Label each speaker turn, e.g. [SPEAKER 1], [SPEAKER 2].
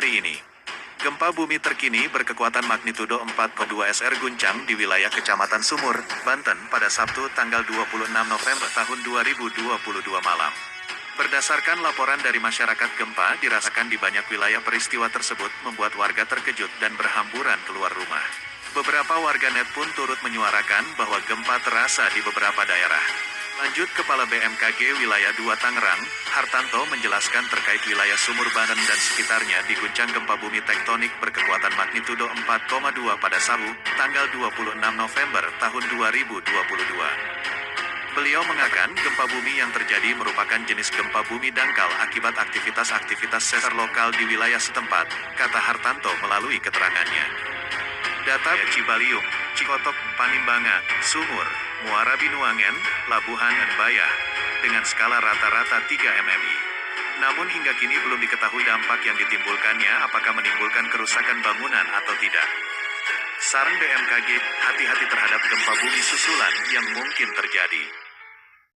[SPEAKER 1] hari ini. Gempa bumi terkini berkekuatan magnitudo 4,2 SR guncang di wilayah Kecamatan Sumur, Banten pada Sabtu tanggal 26 November tahun 2022 malam. Berdasarkan laporan dari masyarakat, gempa dirasakan di banyak wilayah. Peristiwa tersebut membuat warga terkejut dan berhamburan keluar rumah. Beberapa warganet pun turut menyuarakan bahwa gempa terasa di beberapa daerah. Lanjut, Kepala BMKG Wilayah 2 Tangerang, Hartanto menjelaskan terkait wilayah Sumur Banten dan sekitarnya diguncang gempa bumi tektonik berkekuatan magnitudo 4,2 pada Sabtu, tanggal 26 November tahun 2022. Beliau mengatakan gempa bumi yang terjadi merupakan jenis gempa bumi dangkal akibat aktivitas sesar lokal di wilayah setempat, kata Hartanto melalui keterangannya. Data Cibaliung, Cikotok, Panimbangan, Sumur, Muara Binuangen, Labuhan dan Bayah, dengan skala rata-rata 3 mm. Namun hingga kini belum diketahui dampak yang ditimbulkannya, apakah menimbulkan kerusakan bangunan atau tidak. Saran BMKG, hati-hati terhadap gempa bumi susulan yang mungkin terjadi.